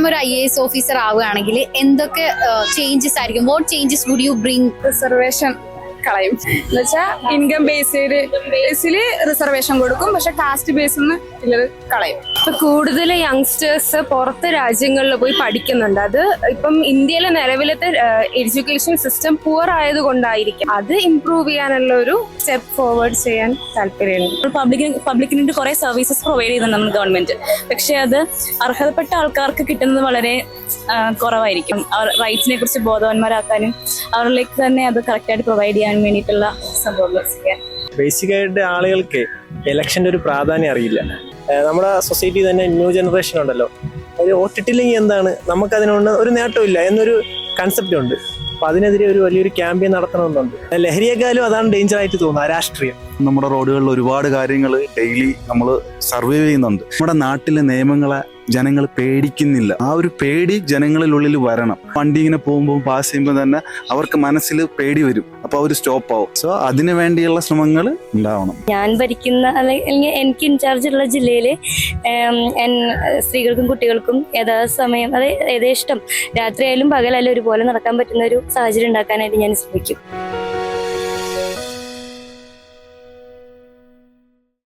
മാം ഒരു IAS officer ആവുകയാണെങ്കിൽ എന്തൊക്കെ ചേഞ്ചസ് ആയിരിക്കും? What changes would you bring? Reservation കളയും എന്നുവെച്ചാൽ ഇൻകം ബേസിൽ റിസർവേഷൻ കൊടുക്കും, പക്ഷെ കാസ്റ്റ് ബേസിൽ നിന്ന് കളയും. ഇപ്പൊ കൂടുതൽ യങ്സ്റ്റേഴ്സ് പുറത്തെ രാജ്യങ്ങളിൽ പോയി പഠിക്കുന്നുണ്ട്. അത് ഇപ്പം ഇന്ത്യയിലെ നിലവിലത്തെ എഡ്യൂക്കേഷൻ സിസ്റ്റം പുവർ ആയതുകൊണ്ടായിരിക്കും. അത് ഇംപ്രൂവ് ചെയ്യാനുള്ള ഒരു സ്റ്റെപ്പ് ഫോർവേഡ് ചെയ്യാൻ താല്പര്യമുണ്ട്. പബ്ലിക്കിന് കുറെ സർവീസസ് പ്രൊവൈഡ് ചെയ്യുന്നുണ്ട് നമ്മുടെ ഗവൺമെന്റ്, പക്ഷെ അത് അർഹതപ്പെട്ട ആൾക്കാർക്ക് കിട്ടുന്നത് വളരെ കുറവായിരിക്കും. അവർ റൈറ്റ്സിനെ കുറിച്ച് ബോധവാന്മാരാക്കാനും അവരിലേക്ക് തന്നെ അത് കറക്റ്റായിട്ട് പ്രൊവൈഡ് ചെയ്യാൻ വേണ്ടിയിട്ടുള്ള സംഭവങ്ങൾ ചെയ്യാൻ. ബേസിക്കായിട്ട് ആളുകൾക്ക് ഇലക്ഷൻ്റെ ഒരു പ്രാധാന്യം അറിയില്ല. നമ്മുടെ സൊസൈറ്റി തന്നെ ന്യൂ ജനറേഷൻ ഉണ്ടല്ലോ, ഒരു വോട്ടിട്ടില്ലെങ്കിൽ എന്താണ്, നമുക്കതിനോട് ഒരു നേട്ടമില്ല എന്നൊരു കൺസെപ്റ്റ് ഉണ്ട്. അപ്പൊ അതിനെതിരെ ഒരു വലിയൊരു ക്യാമ്പയിൻ നടത്തണമെന്നുണ്ട്. ലഹരിയേക്കാളും അതാണ് ഡേഞ്ചർ ആയിട്ട് തോന്നുന്നത്, രാഷ്ട്രീയം. നമ്മുടെ റോഡുകളിൽ ഒരുപാട് കാര്യങ്ങൾ ഡെയിലി നമ്മൾ സർവൈവ് ചെയ്യുന്നുണ്ട്. നമ്മുടെ നാട്ടിലെ നിയമങ്ങളെ ജനങ്ങൾ പേടിക്കുന്നില്ല. ആ ഒരു പേടി ജനങ്ങളിലുള്ളിൽ വരണം. വണ്ടി ഇങ്ങനെ പോകുമ്പോൾ പാസ് ചെയ്യുമ്പോൾ തന്നെ അവർക്ക് മനസ്സിൽ പേടി വരും, അപ്പോൾ അവർ സ്റ്റോപ്പ് ആവും. സോ അതിനു വേണ്ടിയുള്ള ശ്രമങ്ങൾ ഉണ്ടാവണം. ഞാൻ ഭരിക്കുന്ന അല്ലെങ്കിൽ എനിക്ക് ഇൻചാർജുള്ള ജില്ലയിൽ സ്ത്രീകൾക്കും കുട്ടികൾക്കും യഥാസമയം യഥേഷ്ടം രാത്രിയായാലും പകലായാലും ഒരുപോലെ നടക്കാൻ പറ്റുന്ന ഒരു സാഹചര്യം ഉണ്ടാക്കാനായിട്ട് ഞാൻ ശ്രമിക്കും.